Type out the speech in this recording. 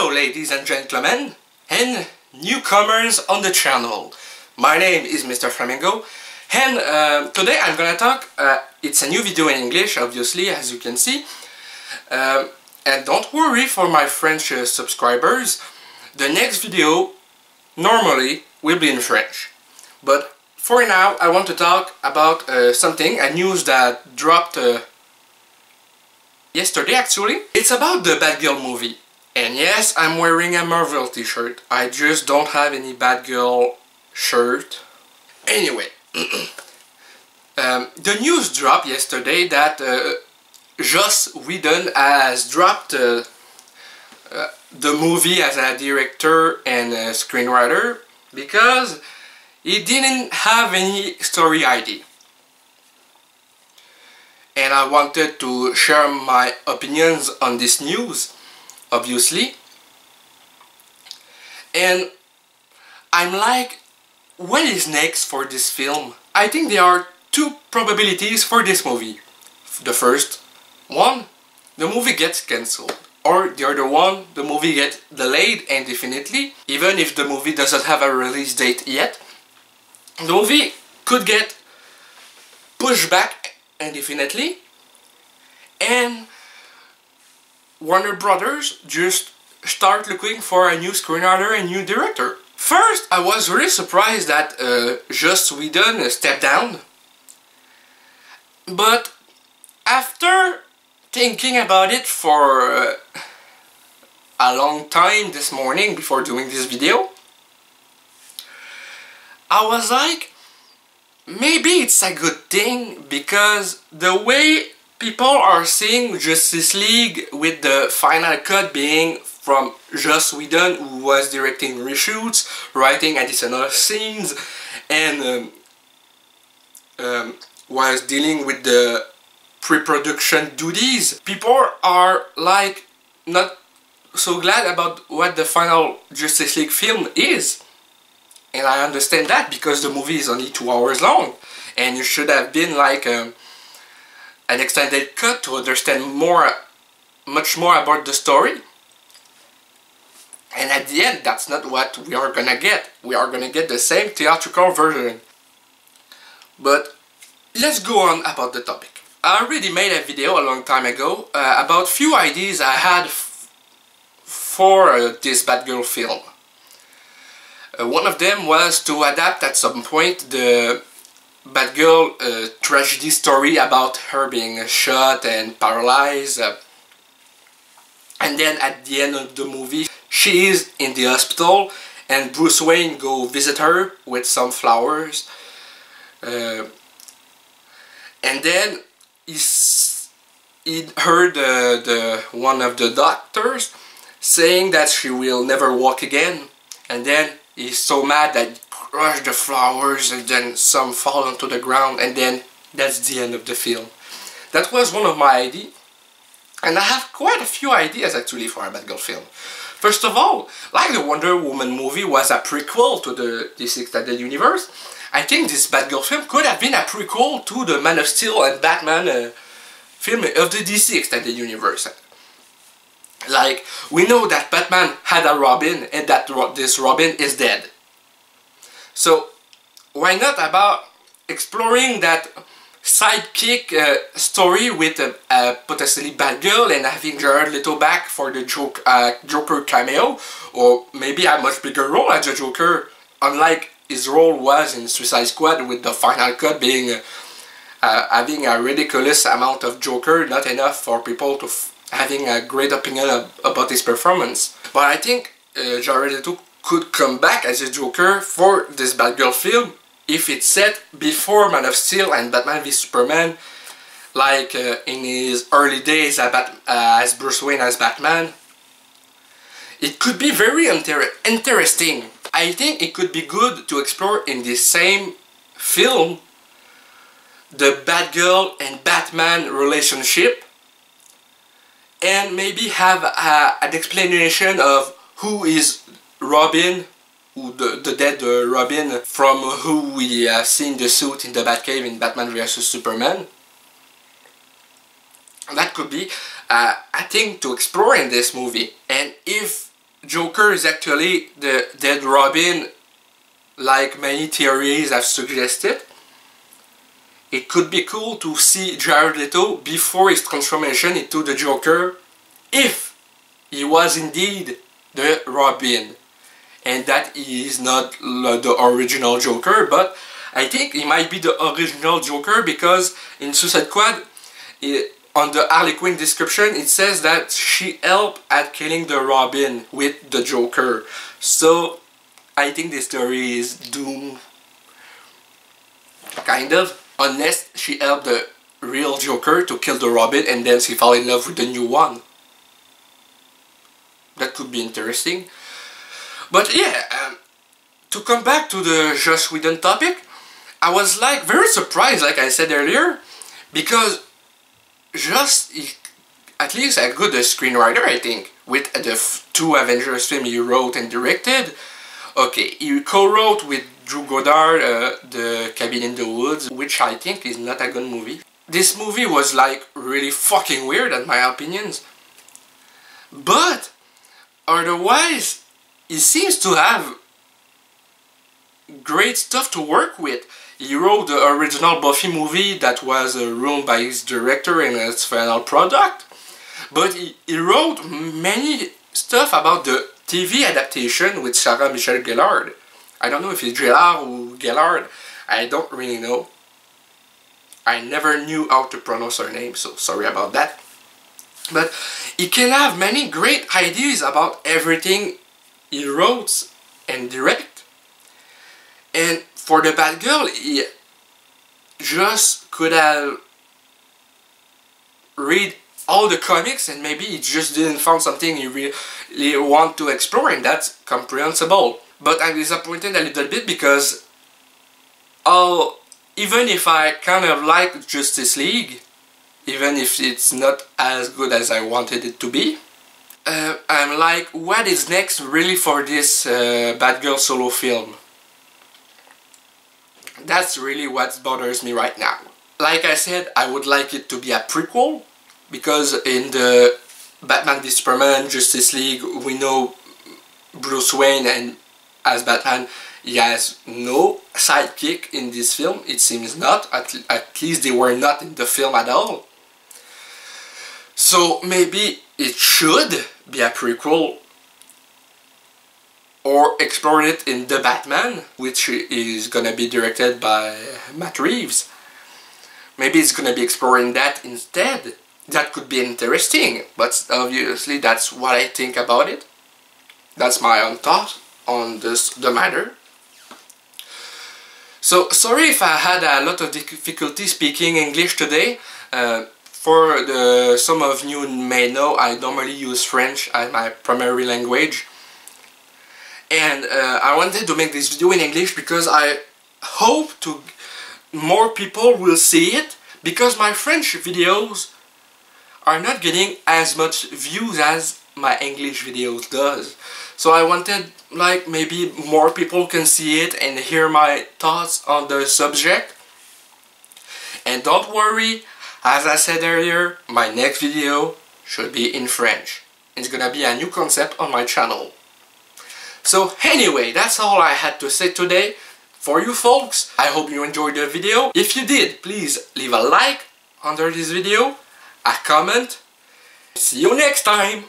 Hello ladies and gentlemen and newcomers on the channel. My name is Mr. Flamingo and today I'm gonna talk, it's a new video in English obviously as you can see, and don't worry for my French subscribers, the next video normally will be in French, but for now I want to talk about a news that dropped yesterday actually. It's about the Batgirl movie. And yes, I'm wearing a Marvel t-shirt. I just don't have any Batgirl shirt. Anyway, the news dropped yesterday that Joss Whedon has dropped the movie as a director and a screenwriter because he didn't have any story idea. And I wanted to share my opinions on this news, obviously. And I'm like, what is next for this film? I think there are two probabilities for this movie. The first one, the movie gets cancelled. Or the other one, the movie gets delayed indefinitely. Even if the movie doesn't have a release date yet, the movie could get pushed back indefinitely, and Warner Brothers just start looking for a new screenwriter and new director. First, I was really surprised that Joss Whedon stepped down, but after thinking about it for a long time this morning before doing this video, I was like, maybe it's a good thing, because the way people are seeing Justice League with the final cut being from Joss Whedon, who was directing reshoots, writing additional scenes, and was dealing with the pre-production duties, people are like not so glad about what the final Justice League film is. And I understand that, because the movie is only 2 hours long and you should have been like an extended cut to understand much more about the story. And at the end, that's not what we are gonna get. We are gonna get the same theatrical version. But let's go on about the topic. I already made a video a long time ago about few ideas I had for this Batgirl film. One of them was to adapt at some point the Batgirl tragedy story about her being shot and paralyzed, and then at the end of the movie she is in the hospital and Bruce Wayne go visit her with some flowers, and then he heard one of the doctors saying that she will never walk again, and then he's so mad that he crushed the flowers and then some fall onto the ground, and then that's the end of the film. That was one of my ideas, and I have quite a few ideas actually for a Batgirl film. First of all, like the Wonder Woman movie was a prequel to the DC Extended Universe, I think this Batgirl film could have been a prequel to the Man of Steel and Batman film of the DC Extended Universe. Like, we know that Batman had a Robin and that this Robin is dead. So, why not about exploring that sidekick story with potentially Batgirl and having Jared Leto back for the Joker cameo, or maybe a much bigger role as the Joker, unlike his role was in Suicide Squad, with the final cut being having a ridiculous amount of Joker, not enough for people to having a great opinion about his performance. But I think Jared Leto could come back as a Joker for this Batgirl film if it's set before Man of Steel and Batman v Superman, like in his early days as Bruce Wayne as Batman. It could be very interesting. I think it could be good to explore in this same film the Batgirl and Batman relationship, and maybe have an explanation of who is Robin, the dead Robin, from who we have seen the suit in the Batcave in Batman vs Superman. That could be a thing to explore in this movie. And if Joker is actually the dead Robin, like many theories have suggested. It could be cool to see Jared Leto before his transformation into the Joker, if he was indeed the Robin, and that he is not the original Joker, but I think he might be the original Joker because in Suicide Squad, on the Harley Quinn description, it says that she helped at killing the Robin with the Joker. So I think this story is doomed, kind of, unless she helped the real Joker to kill the Robin and then she fell in love with the new one. That could be interesting. But yeah, to come back to the Joss Whedon topic, I was like very surprised, like I said earlier, because Joss, at least a good screenwriter, I think, with the two Avengers films he wrote and directed. Okay, he co-wrote with Drew Goddard The Cabin in the Woods, which I think is not a good movie. This movie was like really fucking weird in my opinions. But otherwise, he seems to have great stuff to work with. He wrote the original Buffy movie that was ruined by his director and its final product. But he wrote many stuff about the TV adaptation with Sarah Michelle Gellar. I don't know if it's Gellar or Gellar. I don't really know. I never knew how to pronounce her name, so sorry about that. But he can have many great ideas about everything he wrote and direct. And for the Batgirl, he just could have read all the comics and maybe he just didn't find something he really want to explore, and that's comprehensible. But I'm disappointed a little bit because even if I kind of like Justice League, even if it's not as good as I wanted it to be, I'm like, what is next really for this Batgirl solo film? That's really what bothers me right now. Like I said, I would like it to be a prequel, because in the Batman v Superman Justice League, we know Bruce Wayne, and as Batman, he has no sidekick in this film. It seems not, at least they were not in the film at all. So maybe it should be a prequel, or explore it in The Batman, which is gonna be directed by Matt Reeves. Maybe it's gonna be exploring that instead. That could be interesting, but obviously that's what I think about it. That's my own thought on the matter. So sorry if I had a lot of difficulty speaking English today. For some of you may know, I normally use French as my primary language. And I wanted to make this video in English because I hope more people will see it, because my French videos are not getting as much views as my English videos does. So I wanted, like, maybe more people can see it and hear my thoughts on the subject. And don't worry, as I said earlier, my next video should be in French. It's gonna be a new concept on my channel. So anyway, that's all I had to say today for you folks. I hope you enjoyed the video. If you did, please leave a like under this video, a comment. See you next time!